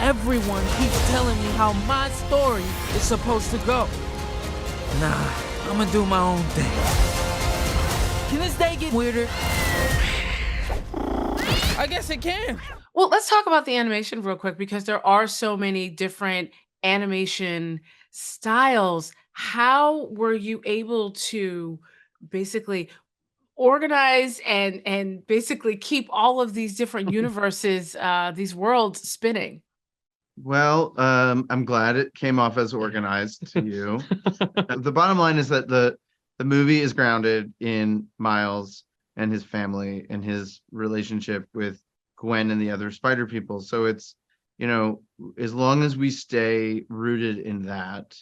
Everyone keeps telling me how my story is supposed to go. Nah, I'm gonna do my own thing. Can this day get weirder? I guess it can. Well, let's talk about the animation real quick because there are so many different animation styles. How were you able to basically organize and basically keep all of these different universes, these worlds spinning? Well, I'm glad it came off as organized to you. The bottom line is that the movie is grounded in Miles and his family and his relationship with Gwen and the other spider people. So it's, as long as we stay rooted in that,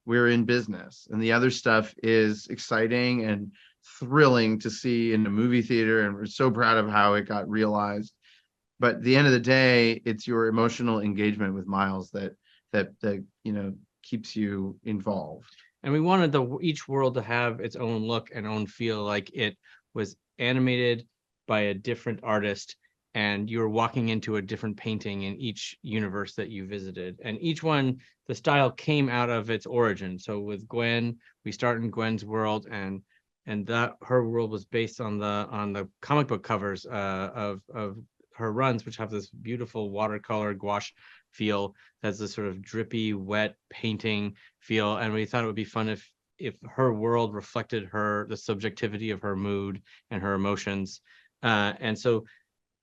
we're in business. And the other stuff is exciting and thrilling to see in the movie theater. And we're so proud of how it got realized. But at the end of the day, it's your emotional engagement with Miles that keeps you involved. And we wanted each world to have its own look and own feel, like it was animated by a different artist, and you were walking into a different painting in each universe that you visited. And each one, the style came out of its origin. So with Gwen, we start in Gwen's world, and that her world was based on the comic book covers of her runs, which have this beautiful watercolor gouache feel, has this sort of drippy, wet painting feel. And we thought it would be fun if her world reflected the subjectivity of her mood and her emotions. And so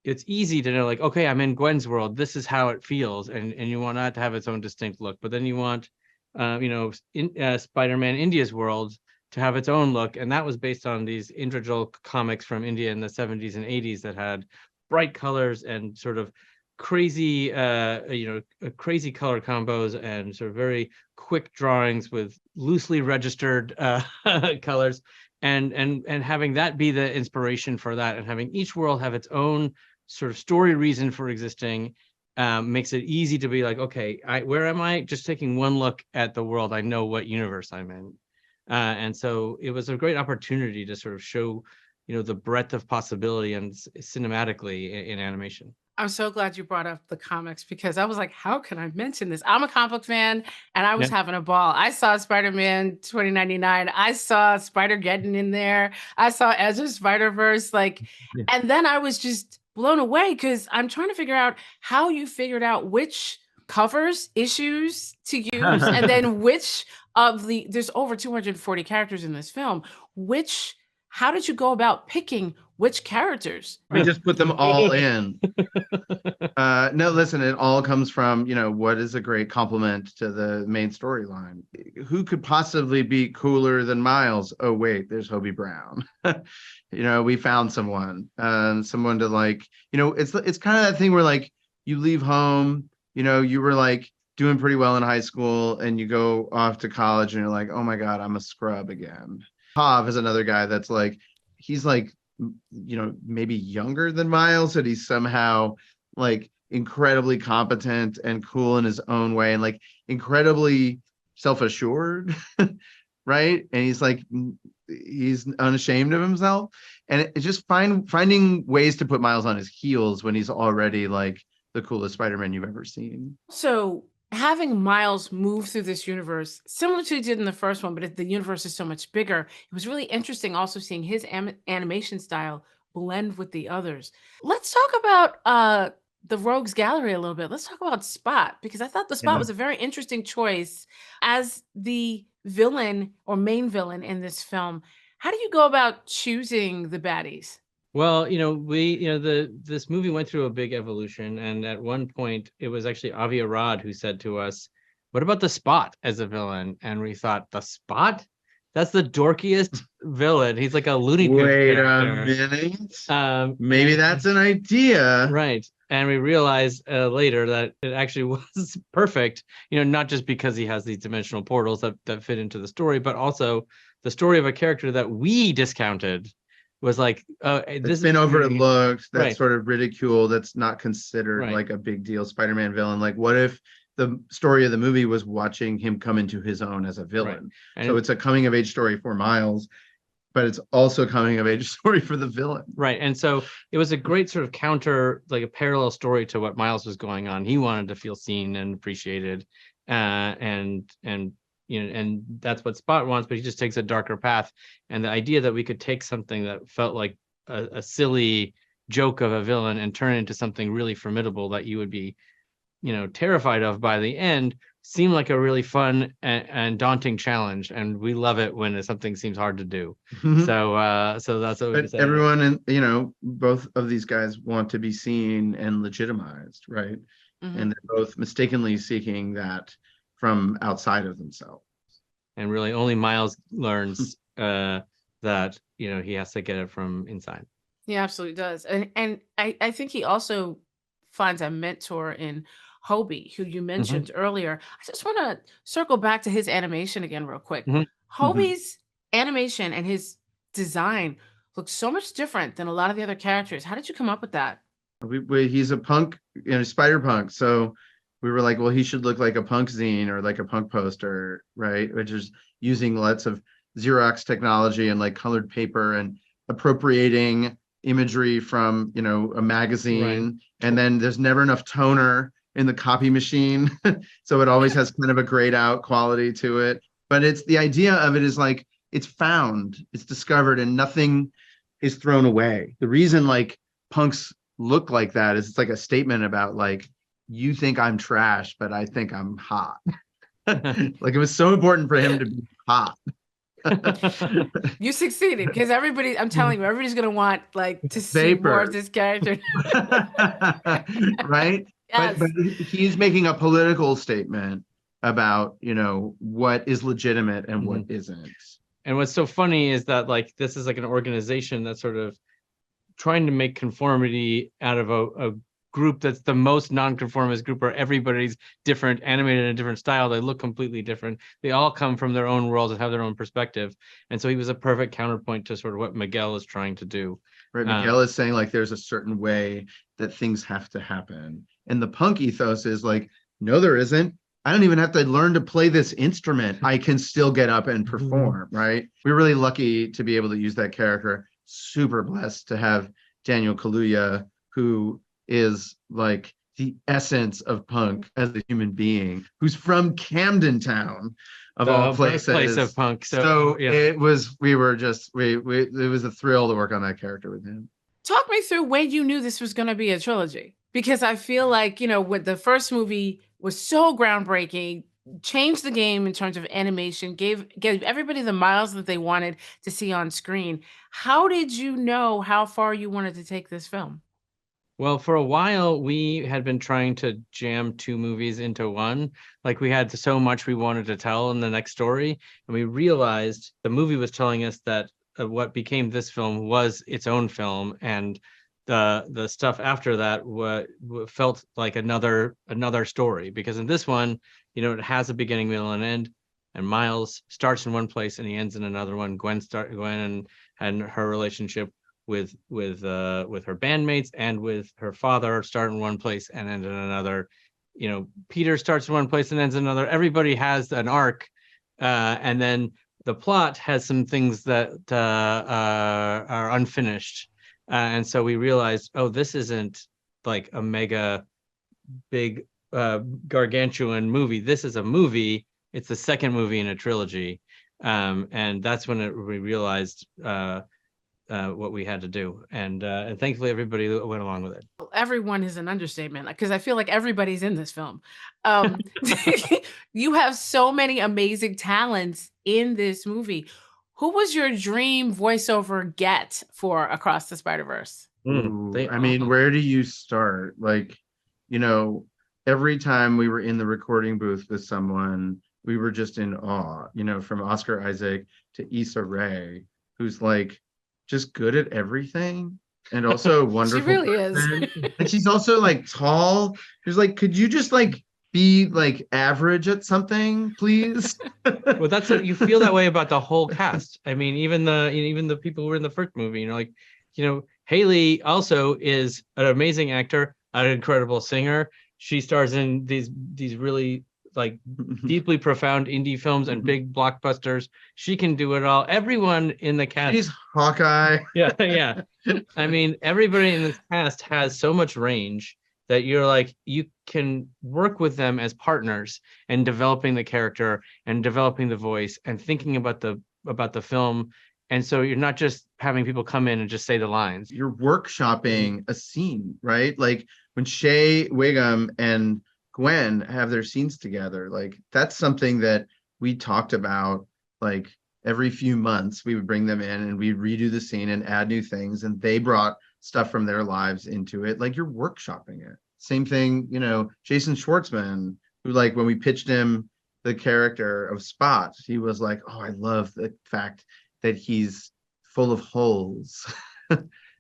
it's easy to know, like, okay, I'm in Gwen's world, this is how it feels. And you want that to have its own distinct look. But then you want, Spider-Man India's world to have its own look. And that was based on these individual comics from India in the 70s and 80s that had bright colors and sort of crazy, crazy color combos and sort of very quick drawings with loosely registered colors, and having that be the inspiration for that, and having each world have its own sort of story reason for existing, makes it easy to be like, okay, where am I? Just taking one look at the world, I know what universe I'm in. And so it was a great opportunity to sort of show the breadth of possibility and cinematically in animation. I'm so glad you brought up the comics because I was like, how can I mention this? I'm a comic book fan and I was having a ball. I saw Spider-Man 2099. I saw Spider-Geddon in there. I saw Ezra's SpiderVerse. And then I was just blown away because I'm trying to figure out how you figured out which covers, issues to use, and then which of there's over 240 characters in this film. How did you go about picking which characters? We just put them all in. No, listen, it all comes from, what is a great compliment to the main storyline. Who could possibly be cooler than Miles? Oh, wait, there's Hobie Brown. We found someone to it's kind of that thing where you leave home, you were doing pretty well in high school and you go off to college and you're like, oh my God, I'm a scrub again. Hav is another guy that's he's maybe younger than Miles, but he's somehow incredibly competent and cool in his own way and incredibly self-assured, right? And he's unashamed of himself. And it's just finding ways to put Miles on his heels when he's already the coolest Spider-Man you've ever seen. So having Miles move through this universe, similar to he did in the first one, but the universe is so much bigger. It was really interesting also seeing his animation style blend with the others. Let's talk about the Rogues Gallery a little bit. Let's talk about Spot, because I thought the Spot was a very interesting choice as the villain or main villain in this film. How do you go about choosing the baddies? Well, this movie went through a big evolution, and at one point it was actually Avi Arad who said to us, "What about the Spot as a villain?" And we thought, the Spot? That's the dorkiest villain. He's like a Looney Tunes character. Wait a minute. Maybe that's an idea. Right. And we realized later that it actually was perfect, not just because he has these dimensional portals that fit into the story, but also the story of a character that we discounted was it's been overlooked, that's right. Sort of ridiculed, that's not considered a big deal Spider-Man villain. What if the story of the movie was watching him come into his own as a villain? Right. So it's a coming of age story for Miles, but it's also a coming of age story for the villain. Right. And so it was a great sort of counter, like a parallel story to what Miles was going on. He wanted to feel seen and appreciated. And and that's what Spot wants, but he just takes a darker path. And the idea that we could take something that felt like a silly joke of a villain and turn it into something really formidable that you would be, terrified of by the end seemed like a really fun and daunting challenge. And we love it when something seems hard to do. So that's what we say. Everyone, and both of these guys want to be seen and legitimized, right? And they're both mistakenly seeking that from outside of themselves. And really only Miles learns that, he has to get it from inside. He absolutely does. And I think he also finds a mentor in Hobie, who you mentioned earlier. I just want to circle back to his animation again real quick. Hobie's animation and his design looks so much different than a lot of the other characters. How did you come up with that? He's a punk, spider punk. So we were like, well, he should look like a punk zine or like a punk poster, right? Which is using lots of Xerox technology and like colored paper and appropriating imagery from, a magazine. Right. And then there's never enough toner in the copy machine. So it always has kind of a grayed out quality to it. But it's the idea of it is like, it's found, it's discovered, and nothing is thrown away. The reason like punks look like that is it's like a statement about like, you think I'm trash, but I think I'm hot. Like it was so important for him to be hot. You succeeded, because I'm telling you, everybody's gonna want like to see more of this character. Right? Yes. But he's making a political statement about, what is legitimate and what isn't. And what's so funny is that like this is like an organization that's sort of trying to make conformity out of a group that's the most non-conformist group, where everybody's different, animated in a different style. They look completely different. They all come from their own worlds and have their own perspective. And so he was a perfect counterpoint to sort of what Miguel is trying to do. Right. Miguel is saying like there's a certain way that things have to happen. And the punk ethos is like, no, there isn't. I don't even have to learn to play this instrument. I can still get up and perform, right? We're really lucky to be able to use that character. Super blessed to have Daniel Kaluuya, who is like the essence of punk as a human being, who's from Camden Town of all places. Place of punk. So yeah. It was a thrill to work on that character with him. Talk me through when you knew this was going to be a trilogy, because I feel like, with the first movie was so groundbreaking, changed the game in terms of animation, gave everybody the Miles that they wanted to see on screen. How did you know how far you wanted to take this film? Well, for a while, we had been trying to jam two movies into one. Like we had so much we wanted to tell in the next story. And we realized the movie was telling us that what became this film was its own film. And the stuff after that felt like another story. Because in this one, it has a beginning, middle, and end. And Miles starts in one place and he ends in another one. Gwen and her relationship with her bandmates and with her father start in one place and end in another. Peter starts in one place and ends in another. Everybody has an arc, and then the plot has some things that are unfinished, and so we realized, this isn't like a mega big gargantuan movie. This is a movie. It's the second movie in a trilogy, and that's when we realized what we had to do, and thankfully everybody went along with it. Everyone is an understatement, because I feel like everybody's in this film. You have so many amazing talents in this movie. Who was your dream voiceover get for Across the Spider-Verse? Where do you start? Like, every time we were in the recording booth with someone, we were just in awe, from Oscar Isaac to Issa Rae, who's like just good at everything and also wonderful. She really is. And she's also like tall. She's like, could you just like be like average at something, please? Well, that's what you feel that way about the whole cast. I mean, even the people who were in the first movie, Haley also is an amazing actor, an incredible singer. She stars in these really like deeply profound indie films and big blockbusters. She can do it all. Everyone in the cast. She's Hawkeye. Yeah, yeah. I mean, everybody in this cast has so much range that you're like, you can work with them as partners and developing the character and developing the voice and thinking about the film. And so you're not just having people come in and just say the lines. You're workshopping a scene, right? Like when Shea Wiggum and Gwen have their scenes together, like that's something that we talked about. Like every few months we would bring them in and we'd redo the scene and add new things, and they brought stuff from their lives into it. Like you're workshopping it. Same thing, you know, Jason Schwartzman, who, like, when we pitched him the character of Spot, he was like, oh, I love the fact that he's full of holes.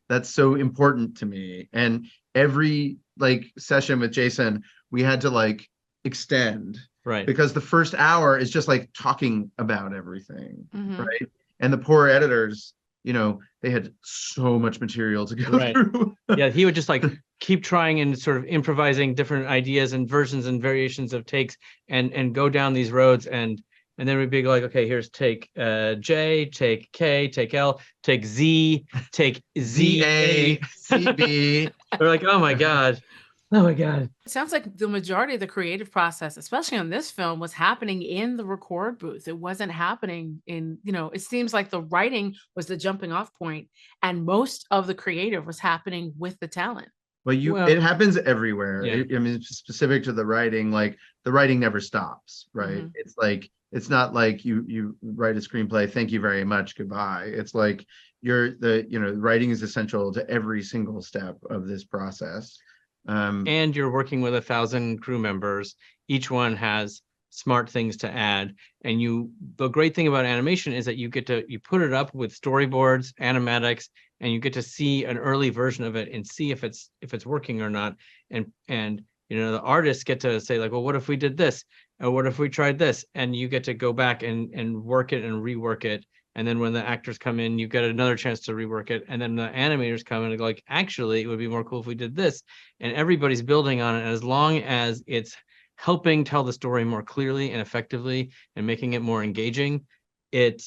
That's so important to me. And every like session with Jason, we had to like extend, right? Because the first hour is just like talking about everything, Mhm. right? And the poor editors, you know, they had so much material to go Right. through. Yeah, he would just like keep trying and sort of improvising different ideas and versions and variations of takes and go down these roads, and then we'd be like, okay, here's take J, take K, take L, take Z, take Z A. CB. We're like, oh my God. Oh my God. It sounds like the majority of the creative process, especially on this film, was happening in the record booth. It wasn't happening in, you know, it seems like the writing was the jumping off point, and most of the creative was happening with the talent. Well, it happens everywhere. Yeah. I mean, it's specific to the writing, like the writing never stops, right? Mhm. It's like, it's not like you write a screenplay, thank you very much, goodbye. It's like writing is essential to every single step of this process. And you're working with 1,000 crew members. Each one has smart things to add. And the great thing about animation is that you put it up with storyboards, animatics, and you get to see an early version of it and see if it's working or not. And you know, the artists get to say like, well, what if we did this? Or what if we tried this? And you get to go back and work it and rework it. And then when the actors come in, you get another chance to rework it. And then the animators come in and go like, actually, it would be more cool if we did this. And everybody's building on it. And as long as it's helping tell the story more clearly and effectively and making it more engaging, it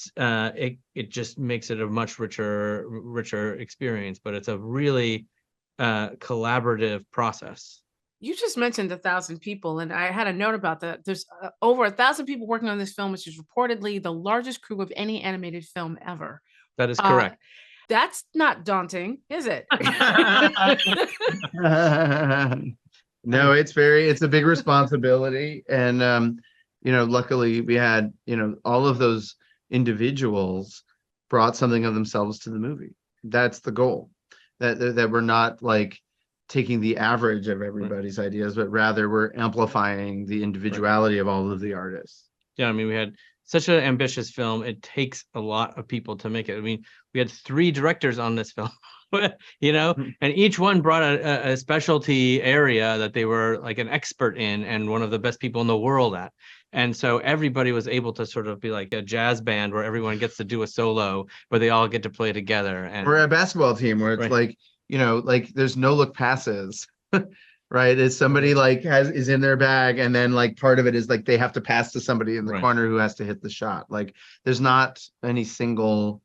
just makes it a much richer experience. But it's a really collaborative process. You just mentioned 1,000 people, and I had a note about that. There's over 1,000 people working on this film, which is reportedly the largest crew of any animated film ever. That is correct. That's not daunting, is it? No, it's a big responsibility. And, luckily we had, all of those individuals brought something of themselves to the movie. That's the goal, that we're not like taking the average of everybody's ideas, but rather we're amplifying the individuality of all of the artists. Yeah, I mean, we had such an ambitious film. It takes a lot of people to make it. I mean, we had 3 directors on this film, and each one brought a specialty area that they were like an expert in and one of the best people in the world at. And so everybody was able to sort of be like a jazz band where everyone gets to do a solo, where they all get to play together. And we're a basketball team where it's like, like there's no look passes, right? It's somebody like is in their bag, and then like part of it is like they have to pass to somebody in the corner who has to hit the shot. Like there's not any single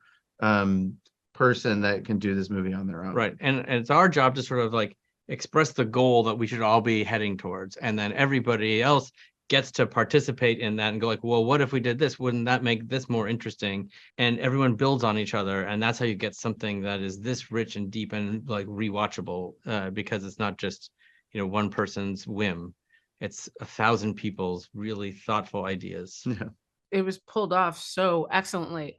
person that can do this movie on their own. Right. And it's our job to sort of like express the goal that we should all be heading towards. And then everybody else gets to participate in that and go like, well, what if we did this? Wouldn't that make this more interesting? And everyone builds on each other. And that's how you get something that is this rich and deep and like rewatchable, because it's not just, one person's whim. It's 1,000 people's really thoughtful ideas. Yeah. It was pulled off so excellently.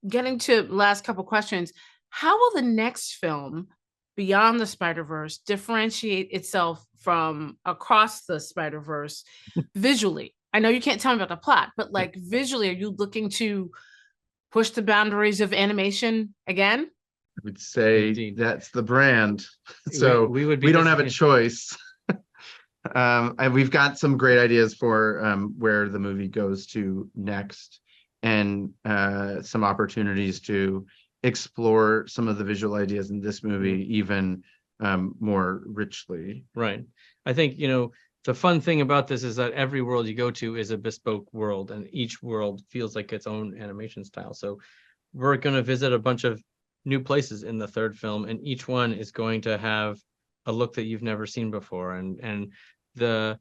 Getting to last couple questions, how will the next film Beyond the Spider-Verse differentiate itself from Across the Spider-Verse visually? I know you can't tell me about the plot, but like visually, are you looking to push the boundaries of animation again? I would say Indeed. That's the brand. So we don't have a choice. And we've got some great ideas for where the movie goes to next, and some opportunities to explore some of the visual ideas in this movie even more richly. Right. I think, the fun thing about this is that every world you go to is a bespoke world, and each world feels like its own animation style. So we're going to visit a bunch of new places in the third film, and each one is going to have a look that you've never seen before. And the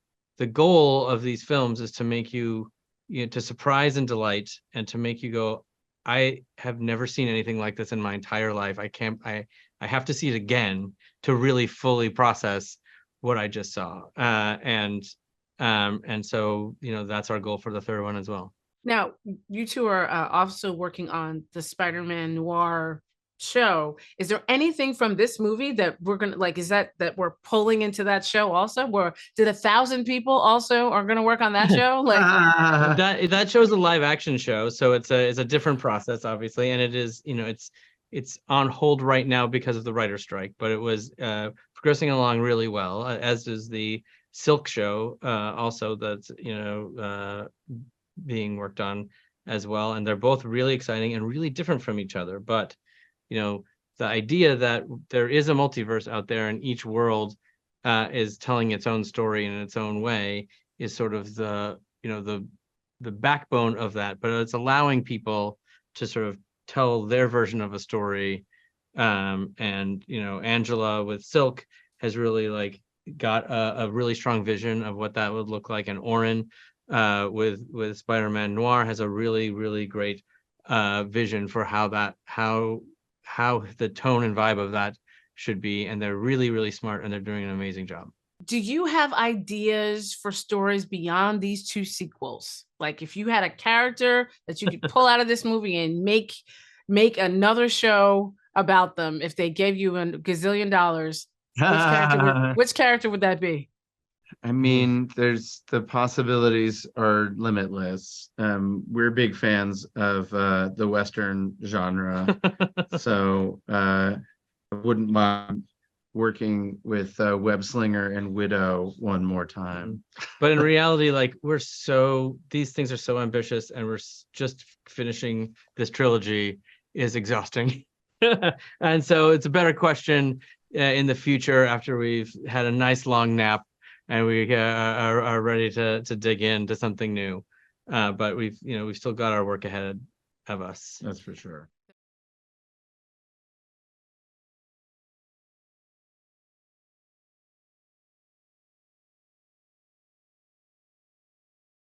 goal of these films is to make you, to surprise and delight, and to make you go, I have never seen anything like this in my entire life. I have to see it again to really fully process what I just saw. And so, that's our goal for the third one as well. Now, you two are also working on the SpiderMan Noir show. Is there anything from this movie that we're gonna is that we're pulling into that show also? Where did 1,000 people also are gonna work on that show? That show's a live action show, so it's a different process, obviously, and it is, it's on hold right now because of the writer's strike, but it was progressing along really well, as is the Silk show, also that's being worked on as well, and they're both really exciting and really different from each other. But the idea that there is a multiverse out there and each world is telling its own story in its own way is sort of the backbone of that, but it's allowing people to sort of tell their version of a story. And Angela with Silk has really got a really strong vision of what that would look like, and Oren with SpiderMan Noir has a really, really great vision for how the tone and vibe of that should be, and they're really, really smart, and they're doing an amazing job. Do you have ideas for stories beyond these two sequels? Like, if you had a character that you could pull out of this movie and make another show about them, if they gave you $1 gazillion, which character would that be? I mean, the possibilities are limitless. We're big fans of the Western genre, so I wouldn't mind working with Web Slinger and Widow one more time. But in reality, these things are so ambitious, and we're just finishing this trilogy is exhausting. And so it's a better question in the future, after we've had a nice long nap and we are ready to dig into something new. But we've still got our work ahead of us. That's for sure.